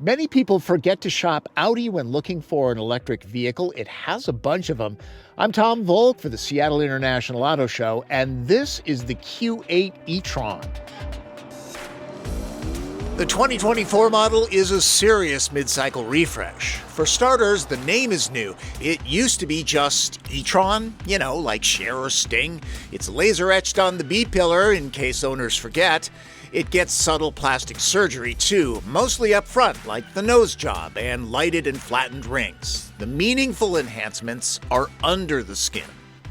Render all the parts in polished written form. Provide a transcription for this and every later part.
Many people forget to shop Audi when looking for an electric vehicle. It has a bunch of them. I'm Tom Volk for the Seattle International Auto Show, and this is the Q8 e-tron. The 2024 model is a serious mid-cycle refresh. For starters, the name is new. It used to be just e-tron, like Cher or Sting. It's laser etched on the B-pillar in case owners forget. It gets subtle plastic surgery too, mostly up front like the nose job and lighted and flattened rings. The meaningful enhancements are under the skin.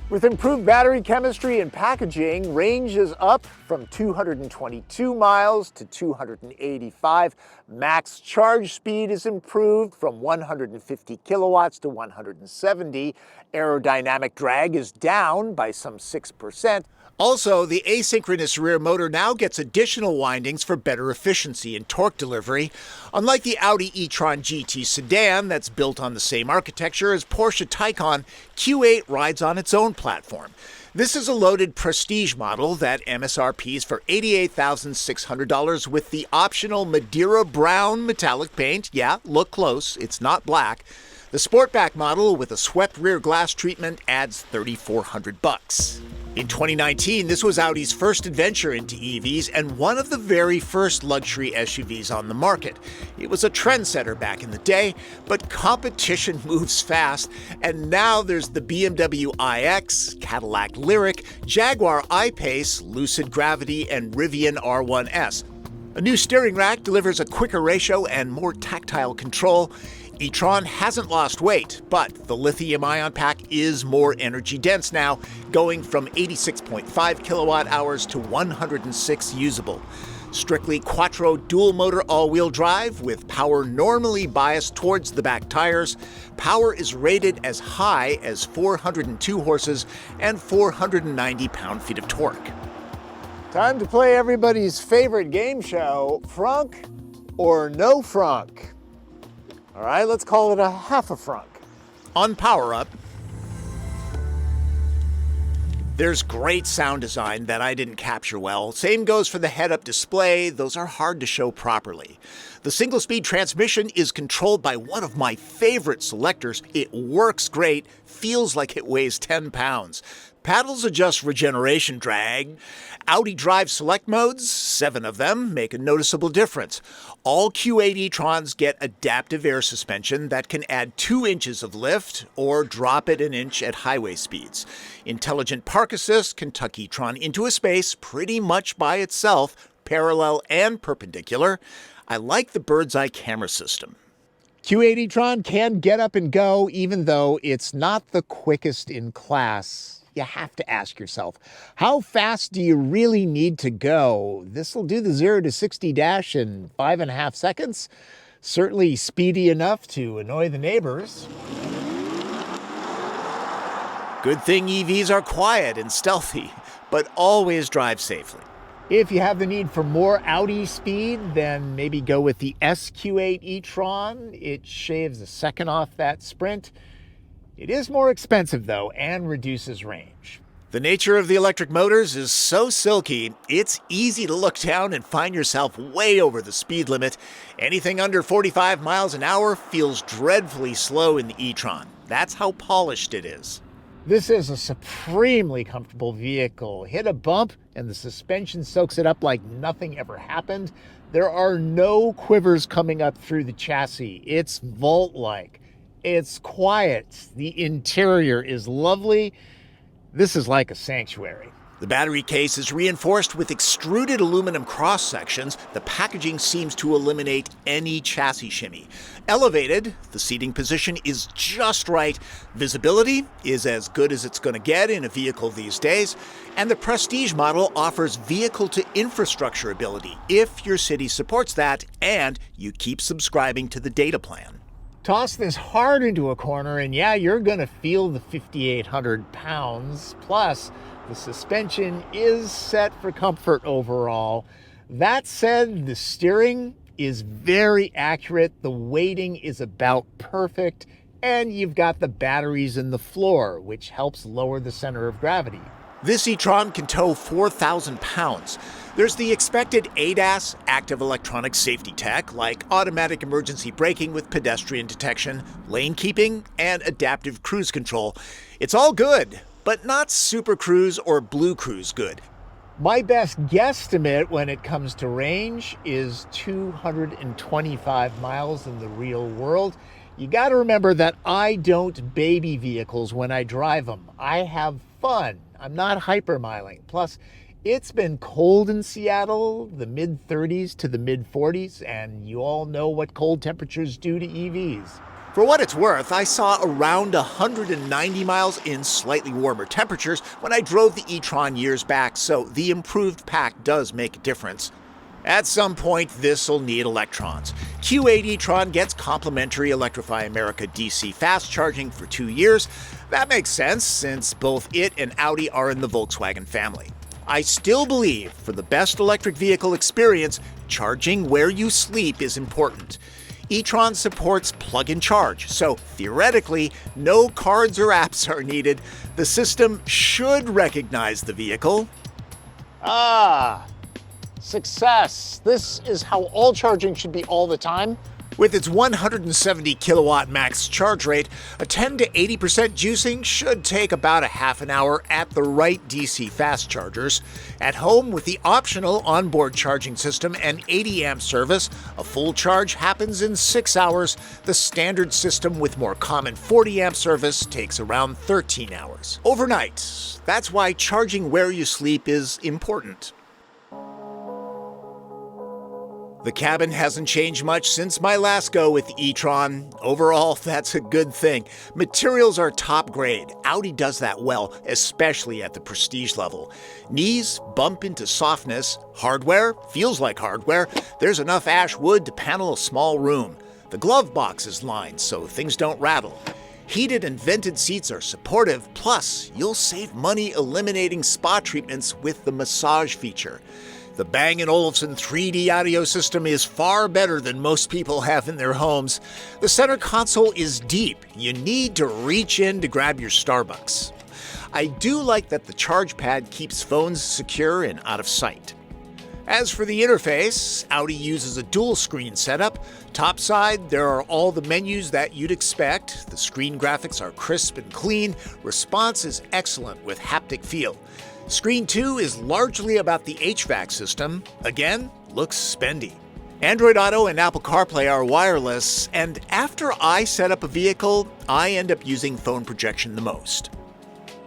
With improved battery chemistry and packaging, range is up from 222 miles to 285. Max charge speed is improved from 150 kilowatts to 170. Aerodynamic drag is down by some 6%. Also, the asynchronous rear motor now gets additional windings for better efficiency and torque delivery. Unlike the Audi e-tron GT sedan that's built on the same architecture as Porsche Taycan, Q8 rides on its own platform. This is a loaded prestige model that MSRPs for $88,600 with the optional Madeira brown metallic paint. Yeah, look close, it's not black. The Sportback model with a swept rear glass treatment adds $3,400. In 2019, this was Audi's first adventure into EVs and one of the very first luxury SUVs on the market. It was a trendsetter back in the day, but competition moves fast, and now there's the BMW iX, Cadillac Lyriq, Jaguar I-Pace, Lucid Gravity, and Rivian R1S. A new steering rack delivers a quicker ratio and more tactile control. e-tron hasn't lost weight, but the lithium-ion pack is more energy-dense now, going from 86.5 kilowatt-hours to 106 usable. Strictly quattro dual-motor all-wheel drive with power normally biased towards the back tires. Power is rated as high as 402 horses and 490 pound-feet of torque. Time to play everybody's favorite game show, Frunk or No Frunk. All right, let's call it a half a frunk. On Power Up, there's great sound design that I didn't capture well. Same goes for the head-up display. Those are hard to show properly. The single-speed transmission is controlled by one of my favorite selectors. It works great, feels like it weighs 10 pounds. Paddles adjust regeneration drag. Audi Drive select modes, 7 of them, make a noticeable difference. All Q8 e-trons get adaptive air suspension that can add 2 inches of lift or drop it an inch at highway speeds. Intelligent Park Assist can tuck e-tron into a space pretty much by itself, parallel and perpendicular. I like the bird's eye camera system. Q8 e-tron can get up and go, even though it's not the quickest in class. You have to ask yourself, how fast do you really need to go? This will do the 0 to 60 dash in 5.5 seconds. Certainly speedy enough to annoy the neighbors. Good thing EVs are quiet and stealthy, but always drive safely. If you have the need for more Audi speed, then maybe go with the SQ8 e-tron. It shaves a second off that Sprint. It is more expensive, though, and reduces range. The nature of the electric motors is so silky, it's easy to look down and find yourself way over the speed limit. Anything under 45 miles an hour feels dreadfully slow in the e-tron. That's how polished it is. This is a supremely comfortable vehicle. Hit a bump, and the suspension soaks it up like nothing ever happened. There are no quivers coming up through the chassis. It's vault-like. It's quiet. The interior is lovely. This is like a sanctuary. The battery case is reinforced with extruded aluminum cross sections. The packaging seems to eliminate any chassis shimmy. Elevated, the seating position is just right. Visibility is as good as it's going to get in a vehicle these days. And the Prestige model offers vehicle-to-infrastructure ability if your city supports that and you keep subscribing to the data plan. Toss this hard into a corner and yeah, you're gonna feel the 5,800 pounds. Plus, the suspension is set for comfort overall. That said, the steering is very accurate. The weighting is about perfect. And you've got the batteries in the floor, which helps lower the center of gravity. This e-tron can tow 4,000 pounds. There's the expected ADAS, active electronic safety tech, like automatic emergency braking with pedestrian detection, lane keeping, and adaptive cruise control. It's all good, but not Super Cruise or Blue Cruise good. My best guesstimate when it comes to range is 225 miles in the real world. You got to remember that I don't baby vehicles when I drive them. I have fun. I'm not hypermiling. Plus, it's been cold in Seattle, the mid-30s to the mid-40s, and you all know what cold temperatures do to EVs. For what it's worth, I saw around 190 miles in slightly warmer temperatures when I drove the e-tron years back, so the improved pack does make a difference. At some point, this'll need electrons. Q8 e-tron gets complimentary Electrify America DC fast charging for 2 years. That makes sense, since both it and Audi are in the Volkswagen family. I still believe, for the best electric vehicle experience, charging where you sleep is important. e-tron supports plug-in charge, so theoretically, no cards or apps are needed. The system should recognize the vehicle. Success. This is how all charging should be all the time. With its 170 kilowatt max charge rate, a 10 to 80% juicing should take about a half an hour at the right DC fast chargers. At home, with the optional onboard charging system and 80 amp service, a full charge happens in 6 hours. The standard system with more common 40 amp service takes around 13 hours. Overnight. That's why charging where you sleep is important. The cabin hasn't changed much since my last go with the e-tron. Overall, that's a good thing. Materials are top grade. Audi does that well, especially at the prestige level. Knees bump into softness. Hardware feels like hardware. There's enough ash wood to panel a small room. The glove box is lined so things don't rattle. Heated and vented seats are supportive, plus you'll save money eliminating spa treatments with the massage feature. The Bang & Olufsen 3D audio system is far better than most people have in their homes. The center console is deep. You need to reach in to grab your Starbucks. I do like that the charge pad keeps phones secure and out of sight. As for the interface, Audi uses a dual screen setup. Topside, there are all the menus that you'd expect. The screen graphics are crisp and clean. Response is excellent with haptic feel. Screen 2 is largely about the HVAC system. Again, looks spendy. Android Auto and Apple CarPlay are wireless, and after I set up a vehicle, I end up using phone projection the most.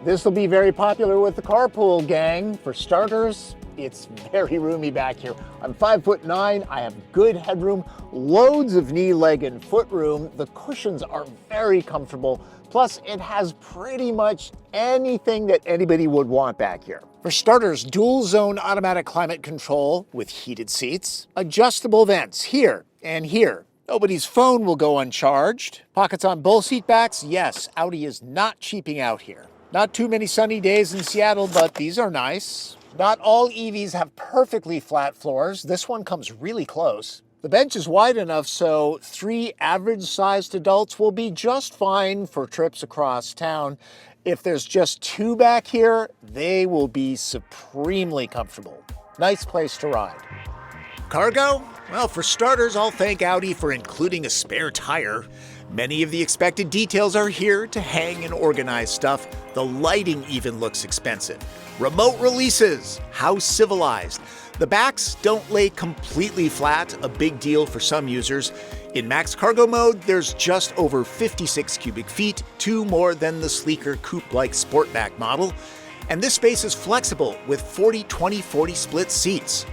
This will be very popular with the carpool gang. For starters, it's very roomy back here. I'm 5'9", I have good headroom, loads of knee, leg, and foot room. The cushions are very comfortable. Plus, it has pretty much anything that anybody would want back here. For starters, dual zone automatic climate control with heated seats, adjustable vents here and here. Nobody's phone will go uncharged. Pockets on both seat backs. Yes, Audi is not cheaping out here. Not too many sunny days in Seattle, but these are nice. Not all EVs have perfectly flat floors. This one comes really close. The bench is wide enough so 3 average-sized adults will be just fine for trips across town. If there's just 2 back here, they will be supremely comfortable. Nice place to ride. Cargo? Well, for starters, I'll thank Audi for including a spare tire. Many of the expected details are here to hang and organize stuff. The lighting even looks expensive. Remote releases. How civilized. The backs don't lay completely flat, a big deal for some users. In max cargo mode, there's just over 56 cubic feet, 2 more than the sleeker coupe-like Sportback model. And this space is flexible with 40-20-40 split seats.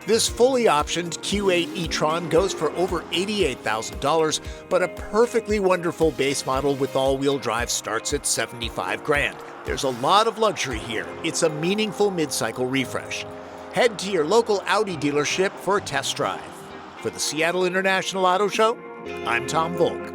This fully optioned Q8 e-tron goes for over $88,000, but a perfectly wonderful base model with all-wheel drive starts at $75,000. There's a lot of luxury here. It's a meaningful mid-cycle refresh. Head to your local Audi dealership for a test drive. For the Seattle International Auto Show, I'm Tom Volk.